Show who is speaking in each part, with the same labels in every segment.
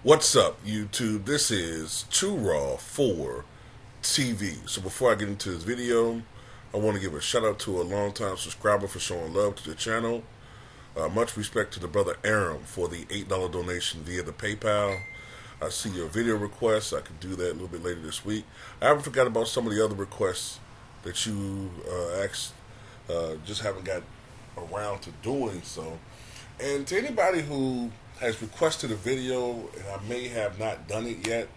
Speaker 1: What's up, YouTube? This is Too Raw for TV. So before I get into this video, I want to give a shout out to a longtime subscriber for showing love to the channel. Much respect to the brother Aram for the $8 donation via the PayPal. I see your video requests. I can do that a little bit later this week. I haven't forgot about some of the other requests that you asked. Just haven't got around to doing so. And to anybody who has requested a video and I may have not done it yet,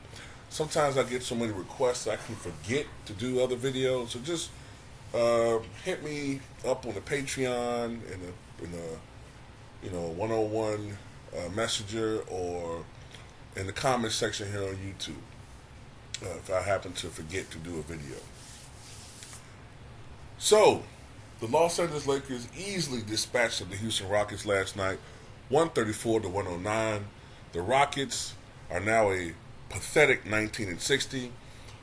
Speaker 1: sometimes I get so many requests I can forget to do other videos. So just hit me up on the Patreon in a one-on-one messenger or in the comment section here on YouTube if I happen to forget to do a video. So, the Los Angeles Lakers easily dispatched the Houston Rockets last night, 134 to 109. The Rockets are now a pathetic 19-60.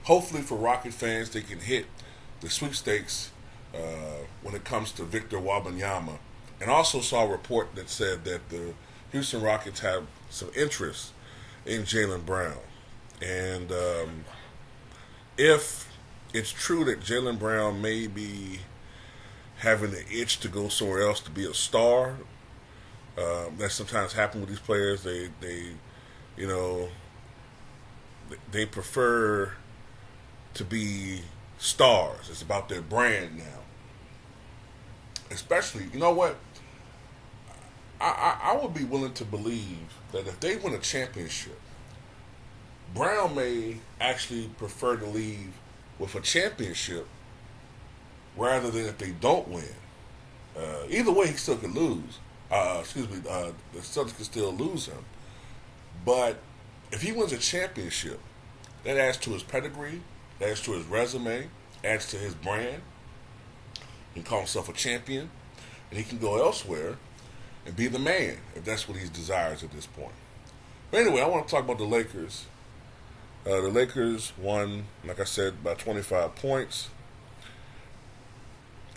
Speaker 1: Hopefully for Rocket fans, they can hit the sweepstakes when it comes to Victor Wembanyama. And also saw a report that said that the Houston Rockets have some interest in Jaylen Brown. And if it's true that Jaylen Brown may be having the itch to go somewhere else to be a star, that sometimes happens with these players. They prefer to be stars. It's about their brand now. Especially, you know what? I would be willing to believe that if they win a championship, Brown may actually prefer to leave with a championship rather than if they don't win. Either way, he still could lose. The Celtics could still lose him. But if he wins a championship, that adds to his pedigree, adds to his resume, adds to his brand. He can call himself a champion, and he can go elsewhere and be the man if that's what he desires at this point. But anyway, I want to talk about the Lakers. The Lakers won, like I said, by 25 points.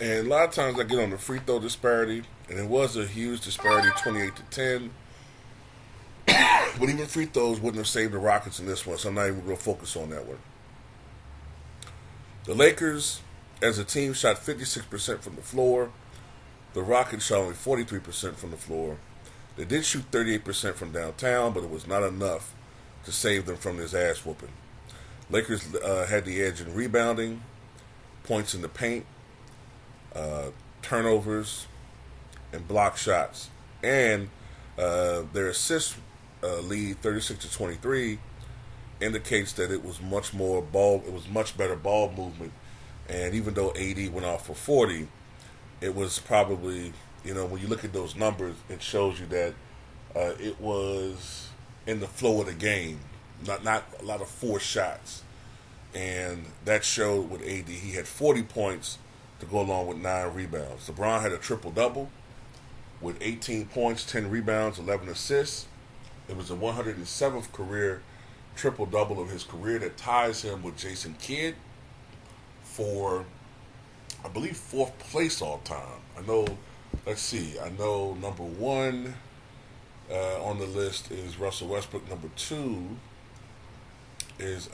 Speaker 1: And a lot of times I get on the free throw disparity, and it was a huge disparity, 28 to 10. But even free throws wouldn't have saved the Rockets in this one, so I'm not even going to focus on that one. The Lakers, as a team, shot 56% from the floor. The Rockets shot only 43% from the floor. They did shoot 38% from downtown, but it was not enough to save them from this ass whooping. Lakers had the edge in rebounding, points in the paint, turnovers, and block shots. And their assist lead, 36 to 23, indicates that it was much better ball movement. And even though AD went off for 40, it was probably, when you look at those numbers, it shows you that it was in the flow of the game, not a lot of forced shots. And that showed with AD. He had 40 points to go along with 9 rebounds. LeBron had a triple-double with 18 points, 10 rebounds, 11 assists. It was the 107th career triple-double of his career that ties him with Jason Kidd for, I believe, 4th place all time. I know number 1 on the list is Russell Westbrook. Number 2 is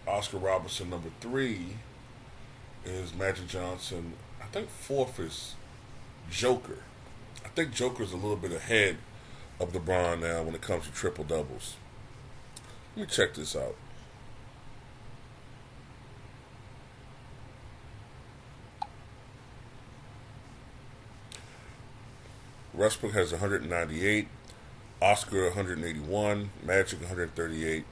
Speaker 1: Oscar Robertson. Number 3 is Magic Johnson. I think 4th is Joker. I think Joker's a little bit ahead of LeBron now when it comes to triple-doubles. Let me check this out. Westbrook has 198, Oscar 181, Magic 138,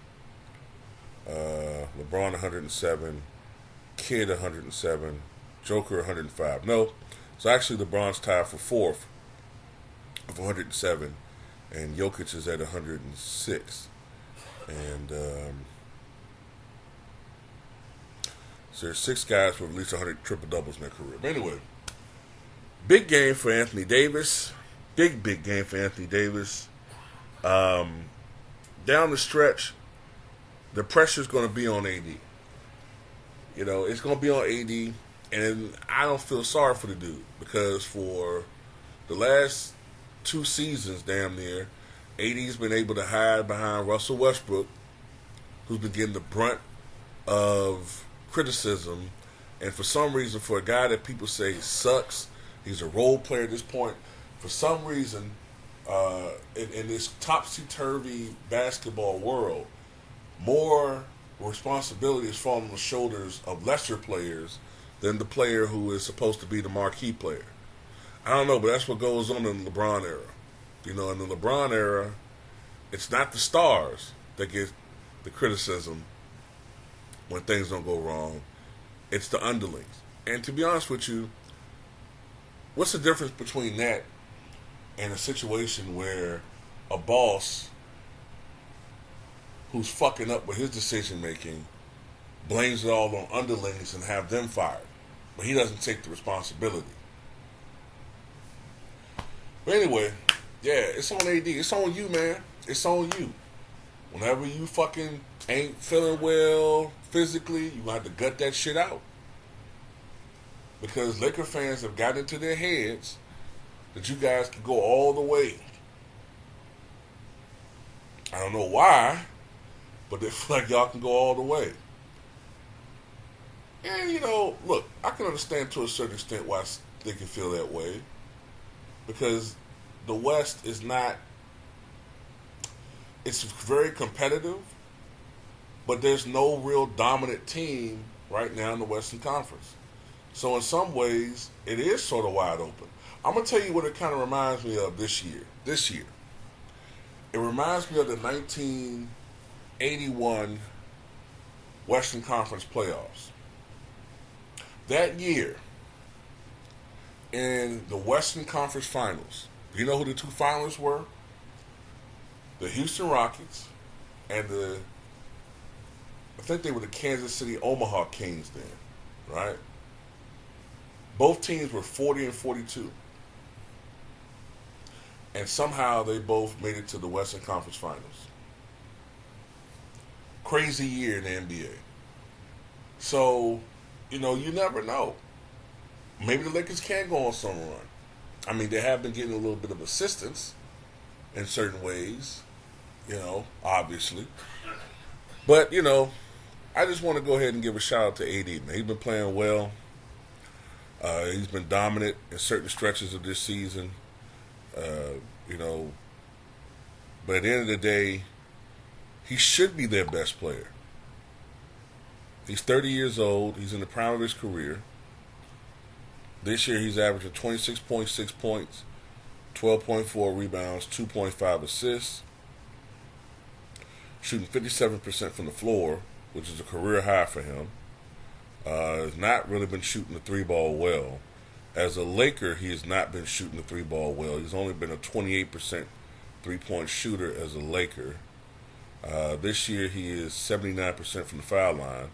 Speaker 1: LeBron 107, Kidd 107, Joker 105. No, so actually LeBron's tied for 4th of 107, and Jokic is at 106. And so there's 6 guys with at least 100 triple-doubles in their career. But anyway, big game for Anthony Davis. Big game for Anthony Davis. Down the stretch, the pressure's going to be on AD. It's going to be on AD, and I don't feel sorry for the dude because for the last 2 seasons, damn near, AD's been able to hide behind Russell Westbrook, who's been getting the brunt of criticism. And for some reason, for a guy that people say sucks, he's a role player at this point. For some reason, in this topsy-turvy basketball world, more responsibility is falling on the shoulders of lesser players than the player who is supposed to be the marquee player. I don't know, but that's what goes on in the LeBron era. You know, in the LeBron era, it's not the stars that get the criticism when things don't go wrong. It's the underlings. And to be honest with you, what's the difference between that and a situation where a boss who's fucking up with his decision making blames it all on underlings and have them fired, but he doesn't take the responsibility? But anyway, yeah, it's on AD. It's on you, man. It's on you. Whenever you fucking ain't feeling well physically, you have to gut that shit out. Because Laker fans have gotten into their heads that you guys can go all the way. I don't know why, but they feel like y'all can go all the way. And, you know, look, I can understand to a certain extent why they can feel that way. Because the West is not, it's very competitive, but there's no real dominant team right now in the Western Conference. So in some ways, it is sort of wide open. I'm going to tell you what it kind of reminds me of this year. It reminds me of the 1981 Western Conference playoffs. That year, in the Western Conference Finals, do you know who the two finalists were? The Houston Rockets and I think they were the Kansas City Omaha Kings then, right? Both teams were 40 and 42. And somehow they both made it to the Western Conference Finals. Crazy year in the NBA. So, you know, you never know. Maybe the Lakers can go on some run. I mean, they have been getting a little bit of assistance in certain ways, you know, obviously. But, you know, I just want to go ahead and give a shout out to AD, man. He's been playing well. He's been dominant in certain stretches of this season. You know, but at the end of the day, he should be their best player. He's 30 years old. He's in the prime of his career. This year he's averaging 26.6 points, 12.4 rebounds, 2.5 assists, shooting 57% from the floor, which is a career high for him. Has not really been shooting the three ball well. As a Laker, he has not been shooting the three ball well. He's only been a 28% three-point shooter as a Laker. This year he is 79% from the foul line,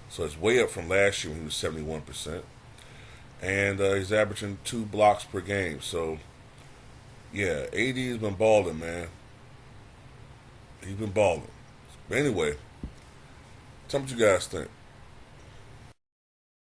Speaker 1: so it's way up from last year when he was 71%. And he's averaging 2 blocks per game. So, yeah, AD has been balling, man. He's been balling. But anyway, tell me what you guys think.